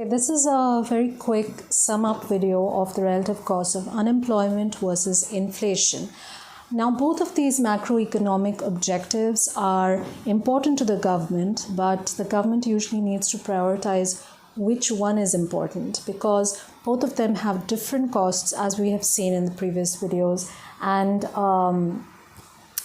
Okay, this is a very quick sum up video of the relative cost of unemployment versus inflation. Now, both of these macroeconomic objectives are important to the government, but the government usually needs to prioritize which one is important because both of them have different costs, as we have seen in the previous videos, and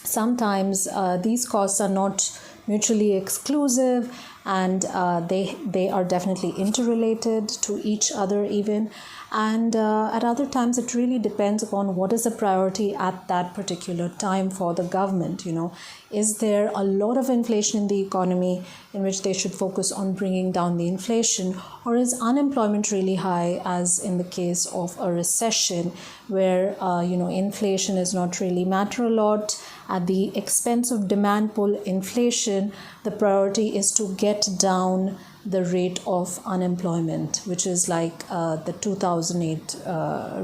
sometimes these costs are not mutually exclusive, and they are definitely interrelated to each other even, and at other times it really depends upon what is the priority at that particular time for the government. Is there a lot of inflation in the economy in which they should focus on bringing down the inflation, or is unemployment really high, as in the case of a recession where inflation is not really matter a lot at the expense of demand pull inflation? The priority is to get down the rate of unemployment, which is like the 2008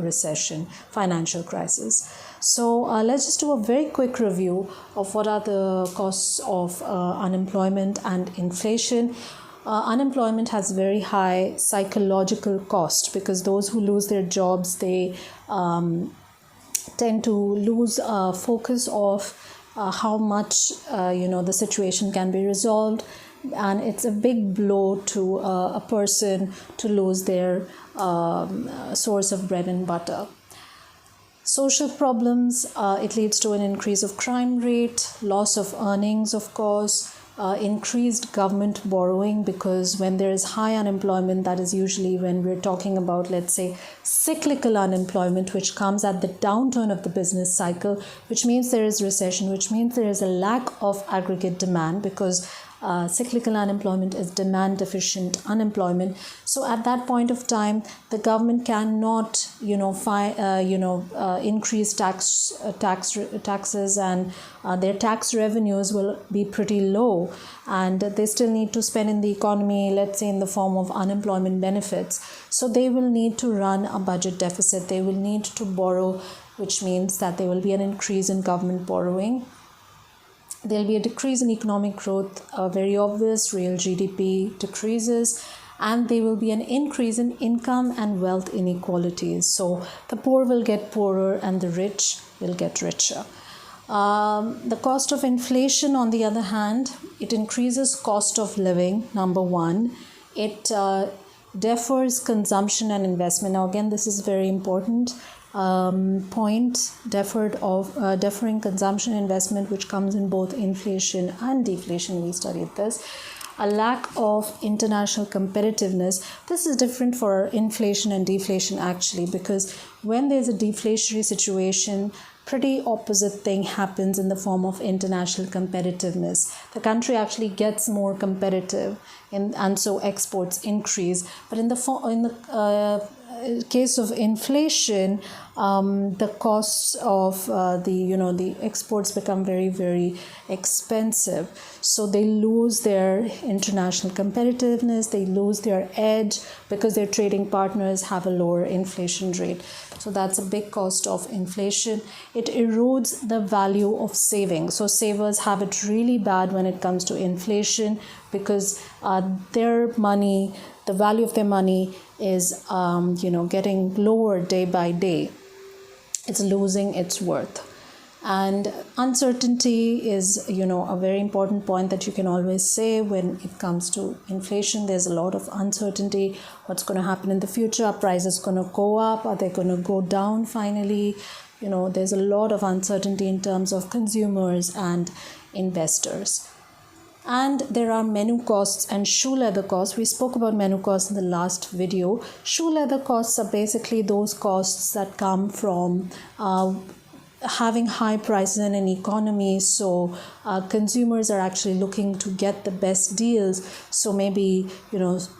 recession, financial crisis. So let's just do a very quick review of what are the costs of unemployment and inflation. Unemployment has very high psychological cost because those who lose their jobs, they tend to lose focus of how much the situation can be resolved, and it's a big blow to a person to lose their source of bread and butter. Social problems, it leads to an increase of crime rate, loss of earnings, of course, increased government borrowing, because when there is high unemployment, that is usually when we're talking about, let's say, cyclical unemployment, which comes at the downturn of the business cycle, which means there is recession, which means there is a lack of aggregate demand, because cyclical unemployment is demand deficient unemployment. So at that point of time, the government cannot increase taxes, and their tax revenues will be pretty low, and they still need to spend in the economy, let's say in the form of unemployment benefits. So they will need to run a budget deficit, they will need to borrow, which means that there will be an increase in government borrowing. There'll be a decrease in economic growth, very obvious, real GDP decreases, and there will be an increase in income and wealth inequalities. So the poor will get poorer and the rich will get richer. The cost of inflation, on the other hand, it increases cost of living, number one. It defers consumption and investment. Now again, this is very important point, deferring consumption investment, which comes in both inflation and deflation. We studied this. A lack of international competitiveness. This is different for inflation and deflation actually, because when there's a deflationary situation, pretty opposite thing happens in the form of international competitiveness. The country actually gets more competitive, and so exports increase. But in the case of inflation, the costs of the exports become very, very expensive. So they lose their international competitiveness, they lose their edge because their trading partners have a lower inflation rate. So that's a big cost of inflation. It erodes the value of savings. So savers have it really bad when it comes to inflation, because their money, the value of their money is getting lower day by day. It's losing its worth. And uncertainty is a very important point that you can always say when it comes to inflation. There's a lot of uncertainty. What's going to happen in the future? Are prices going to go up? Are they going to go down finally? There's a lot of uncertainty in terms of consumers and investors. And there are menu costs and shoe leather costs. We spoke about menu costs in the last video. Shoe leather costs are basically those costs that come from having high prices in an economy. So consumers are actually looking to get the best deals. So maybe,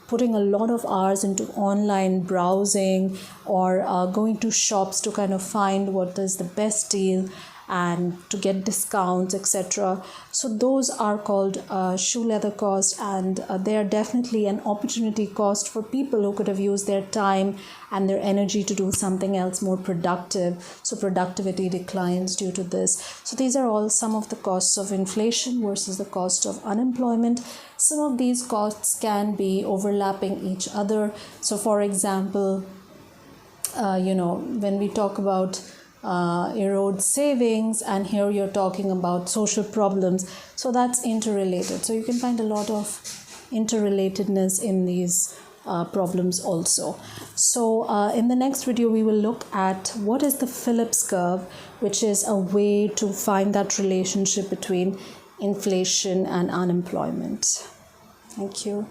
putting a lot of hours into online browsing, or going to shops to kind of find what is the best deal. and to get discounts, etc. So those are called shoe leather cost, and they are definitely an opportunity cost for people who could have used their time and their energy to do something else more productive. So productivity declines due to this. So these are all some of the costs of inflation versus the cost of unemployment. Some of these costs can be overlapping each other. So for example, when we talk about erode savings, and here you're talking about social problems, so that's interrelated. So you can find a lot of interrelatedness in these problems also. So in the next video we will look at what is the Phillips curve, which is a way to find that relationship between inflation and unemployment. Thank you.